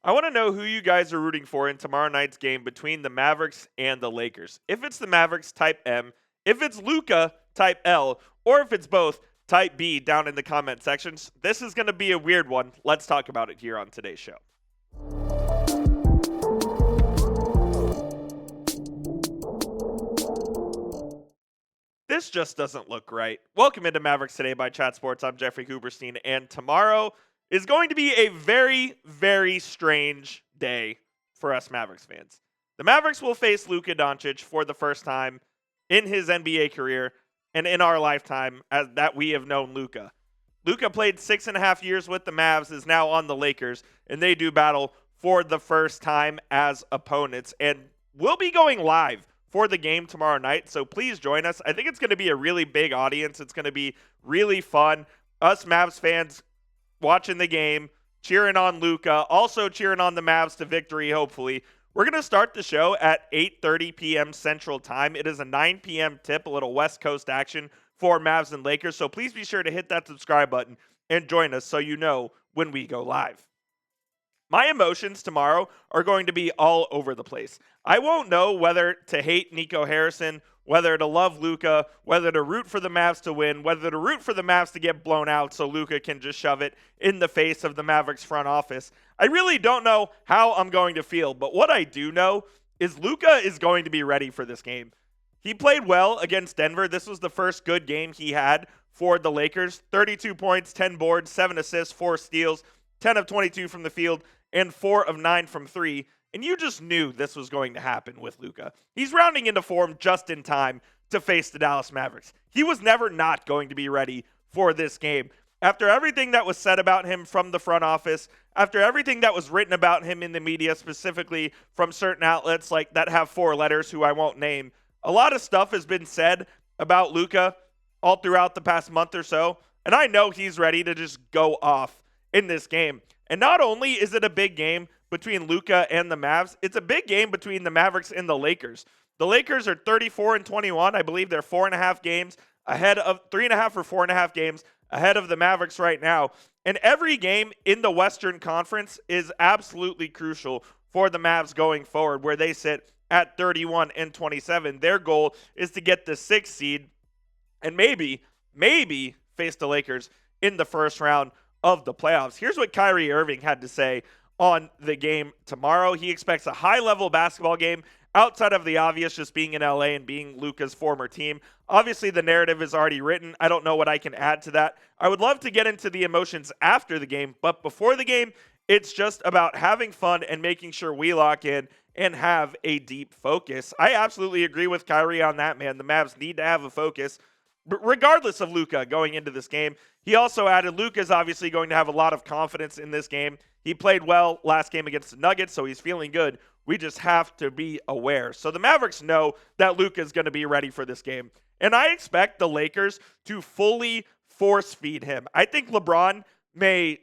I want to know who you guys are rooting for in tomorrow night's game between the Mavericks and the Lakers. If it's the Mavericks, type M. If it's Luca, type L. Or if it's both, type B down in the comment sections. This is going to be a weird one. Let's talk about it here on today's show. This just doesn't look right. Welcome into Mavericks Today by Chat Sports. I'm Jeffrey Huberstein, and tomorrow is going to be a very, very strange day for us Mavericks fans. The Mavericks will face Luka Doncic for the first time in his NBA career and in our lifetime as that we have known Luka. Luka played 6.5 years with the Mavs, is now on the Lakers, and they do battle for the first time as opponents. And we'll be going live for the game tomorrow night, so please join us. I think it's going to be a really big audience. It's going to be really fun. Us Mavs fans watching the game, cheering on Luka, also cheering on the Mavs to victory, hopefully. We're going to start the show at 8:30 p.m. Central Time. It is a 9 p.m. tip, a little West Coast action for Mavs and Lakers, so please be sure to hit that subscribe button and join us so you know when we go live. My emotions tomorrow are going to be all over the place. I won't know whether to hate Nico Harrison, whether to love Luka, whether to root for the Mavs to win, whether to root for the Mavs to get blown out so Luka can just shove it in the face of the Mavericks front office. I really don't know how I'm going to feel, but what I do know is Luka is going to be ready for this game. He played well against Denver. This was the first good game he had for the Lakers. 32 points, 10 boards, 7 assists, 4 steals, 10 of 22 from the field, and 4 of 9 from 3. And you just knew this was going to happen with Luka. He's rounding into form just in time to face the Dallas Mavericks. He was never not going to be ready for this game. After everything that was said about him from the front office, after everything that was written about him in the media, specifically from certain outlets like that have 4 letters who I won't name, a lot of stuff has been said about Luka all throughout the past month or so, and I know he's ready to just go off in this game. And not only is it a big game between Luka and the Mavs, it's a big game between the Mavericks and the Lakers. The Lakers are 34-21. I believe they're 4.5 games ahead of 3.5 or 4.5 games ahead of the Mavericks right now. And every game in the Western Conference is absolutely crucial for the Mavs going forward, where they sit at 31-27. Their goal is to get the 6th seed and maybe face the Lakers in the first round of the playoffs. Here's what Kyrie Irving had to say on the game tomorrow. He expects a high-level basketball game outside of the obvious, just being in LA and being Luka's former team. Obviously, the narrative is already written. I don't know what I can add to that. I would love to get into the emotions after the game, but before the game, it's just about having fun and making sure we lock in and have a deep focus. I absolutely agree with Kyrie on that, man. The Mavs need to have a focus regardless of Luka going into this game. He also added Luka's obviously going to have a lot of confidence in this game. He played well last game against the Nuggets, so he's feeling good. We just have to be aware. So the Mavericks know that Luka is going to be ready for this game. And I expect the Lakers to fully force feed him. I think LeBron may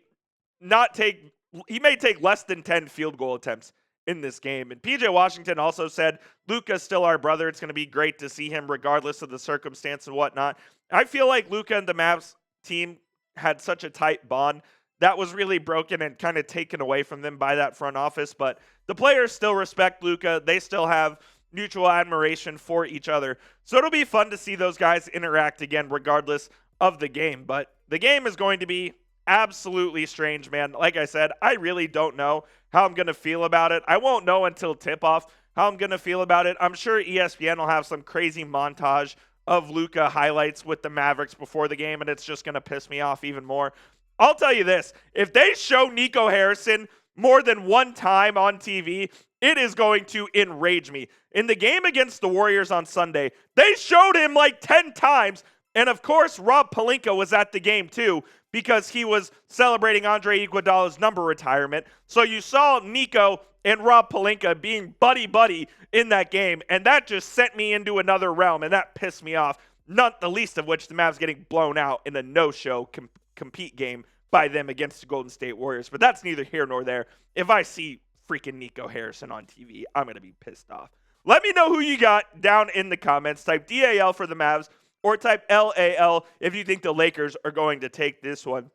take less than 10 field goal attempts in this game. And PJ Washington also said, Luka's still our brother. It's going to be great to see him regardless of the circumstance and whatnot. I feel like Luka and the Mavs team had such a tight bond that was really broken and kind of taken away from them by that front office. But the players still respect Luka. They still have mutual admiration for each other. So it'll be fun to see those guys interact again regardless of the game. But the game is going to be absolutely strange, man. Like I said, I really don't know how I'm going to feel about it. I won't know until tip-off how I'm going to feel about it. I'm sure ESPN will have some crazy montage of Luka highlights with the Mavericks before the game, and it's just going to piss me off even more. I'll tell you this, if they show Nico Harrison more than one time on TV, it is going to enrage me. In the game against the Warriors on Sunday, they showed him like 10 times, and of course, Rob Pelinka was at the game too, because he was celebrating Andre Iguodala's number retirement. So you saw Nico and Rob Pelinka being buddy-buddy in that game, and that just sent me into another realm, and that pissed me off, not the least of which the Mavs getting blown out in a no-show compete game by them against the Golden State Warriors. But that's neither here nor there. If I see freaking Nico Harrison on TV, I'm going to be pissed off. Let me know who you got down in the comments. Type DAL for the Mavs, or type LAL if you think the Lakers are going to take this one.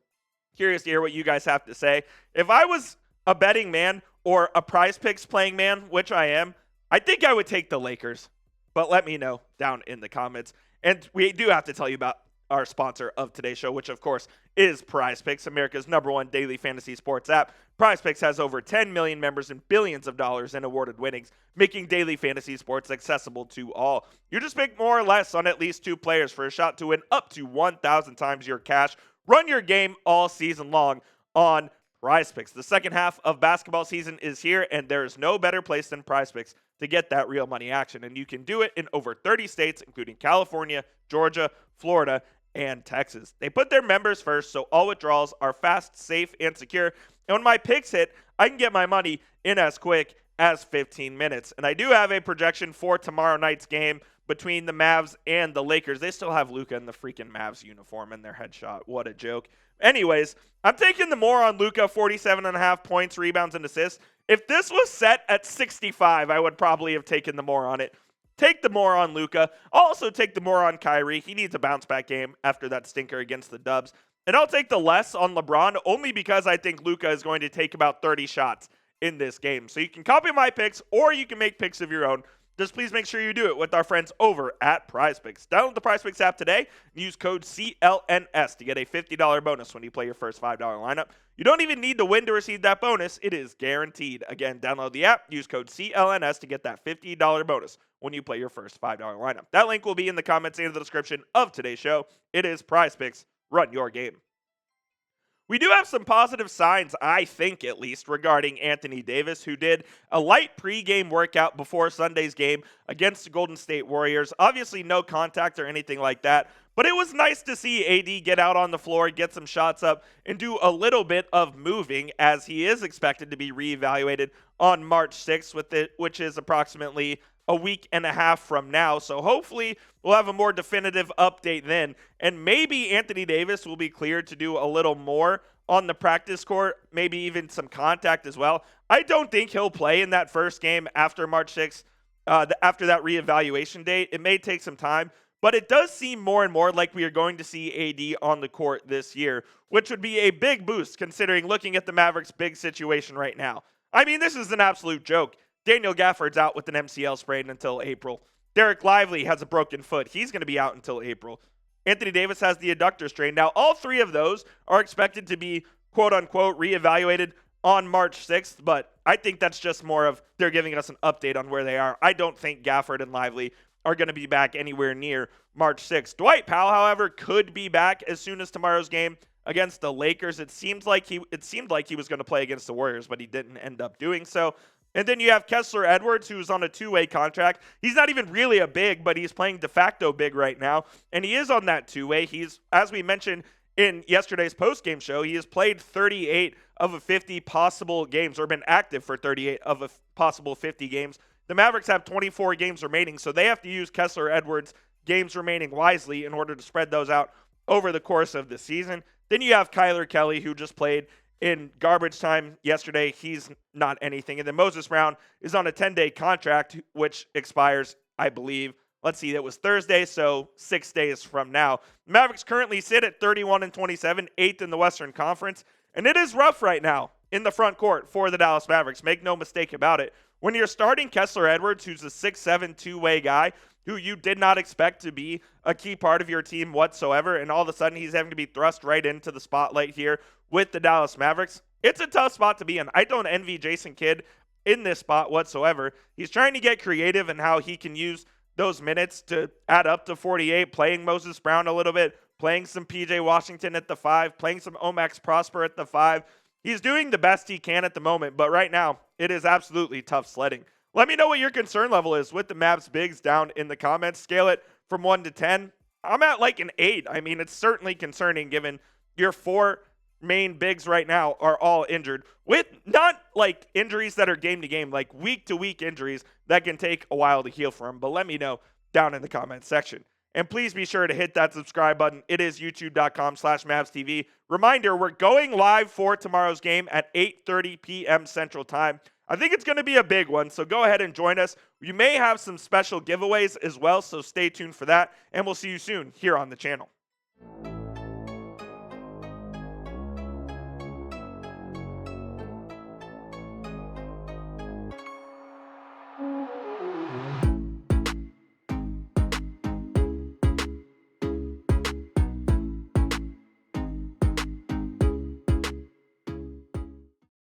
Curious to hear what you guys have to say. If I was a betting man or a PrizePicks playing man, which I am, I think I would take the Lakers. But let me know down in the comments. And we do have to tell you about our sponsor of today's show, which of course is PrizePicks, America's #1 daily fantasy sports app. PrizePicks has over 10 million members and billions of dollars in awarded winnings, making daily fantasy sports accessible to all. You just pick more or less on at least 2 players for a shot to win up to 1,000 times your cash. Run your game all season long on PrizePicks. The second half of basketball season is here, and there is no better place than PrizePicks to get that real money action. And you can do it in over 30 states, including California, Georgia, Florida, and Texas. They put their members first, so all withdrawals are fast, safe, and secure. And when my picks hit, I can get my money in as quick as 15 minutes. And I do have a projection for tomorrow night's game between the Mavs and the Lakers. They still have Luca in the freaking Mavs uniform in their headshot. What a joke. Anyways, I'm taking the more on Luca, 47.5 points, rebounds, and assists. If this was set at 65, I would probably have taken the more on it. Take the more on Luca. I'll also take the more on Kyrie. He needs a bounce-back game after that stinker against the Dubs. And I'll take the less on LeBron only because I think Luca is going to take about 30 shots in this game. So you can copy my picks or you can make picks of your own. Just please make sure you do it with our friends over at PrizePicks. Download the PrizePicks app today and use code CLNS to get a $50 bonus when you play your first $5 lineup. You don't even need to win to receive that bonus. It is guaranteed. Again, download the app, use code CLNS to get that $50 bonus when you play your first $5 lineup. That link will be in the comments and the description of today's show. It is PrizePicks. Run your game. We do have some positive signs, I think at least, regarding Anthony Davis, who did a light pregame workout before Sunday's game against the Golden State Warriors. Obviously, no contact or anything like that, but it was nice to see AD get out on the floor, get some shots up, and do a little bit of moving as he is expected to be reevaluated on March 6th, which is approximately a week and a half from now. So hopefully we'll have a more definitive update then. And maybe Anthony Davis will be cleared to do a little more on the practice court, maybe even some contact as well. I don't think he'll play in that first game after March 6th, after that reevaluation date. It may take some time, but it does seem more and more like we are going to see AD on the court this year, which would be a big boost considering looking at the Mavericks' big situation right now. I mean, this is an absolute joke. Daniel Gafford's out with an MCL sprain until April. Derek Lively has a broken foot. He's going to be out until April. Anthony Davis has the adductor strain. Now, all 3 of those are expected to be, quote-unquote, reevaluated on March 6th, but I think that's just more of they're giving us an update on where they are. I don't think Gafford and Lively are going to be back anywhere near March 6th. Dwight Powell, however, could be back as soon as tomorrow's game against the Lakers. It seemed like he was going to play against the Warriors, but he didn't end up doing so. And then you have Kessler Edwards, who's on a 2-way contract. He's not even really a big, but he's playing de facto big right now. And he is on that 2-way. He's, as we mentioned in yesterday's postgame show, he has played 38 of a 50 possible games, or been active for 38 of a possible 50 games. The Mavericks have 24 games remaining, so they have to use Kessler Edwards' games remaining wisely in order to spread those out over the course of the season. Then you have Kyler Kelly, who just played in garbage time yesterday. He's not anything. And then Moses Brown is on a 10-day contract, which expires, I believe. Let's see, that was Thursday, so 6 days from now. Mavericks currently sit at 31-27, 8th in the Western Conference. And it is rough right now in the front court for the Dallas Mavericks. Make no mistake about it. When you're starting Kessler Edwards, who's a 6'7", 2-way guy, who you did not expect to be a key part of your team whatsoever, and all of a sudden he's having to be thrust right into the spotlight here with the Dallas Mavericks, it's a tough spot to be in. I don't envy Jason Kidd in this spot whatsoever. He's trying to get creative in how he can use those minutes to add up to 48, playing Moses Brown a little bit, playing some PJ Washington at the 5, playing some Omax Prosper at the 5. He's doing the best he can at the moment, but right now it is absolutely tough sledding. Let me know what your concern level is with the Mavs bigs down in the comments. Scale it from 1 to 10. I'm at like an 8. I mean, it's certainly concerning given your 4 main bigs right now are all injured, with not like injuries that are game to game, like week to week injuries that can take a while to heal from. But let me know down in the comments section. And please be sure to hit that subscribe button. It is youtube.com/MavsTV. Reminder, we're going live for tomorrow's game at 8:30 p.m. Central Time. I think it's going to be a big one, so go ahead and join us. You may have some special giveaways as well, so stay tuned for that, and we'll see you soon here on the channel.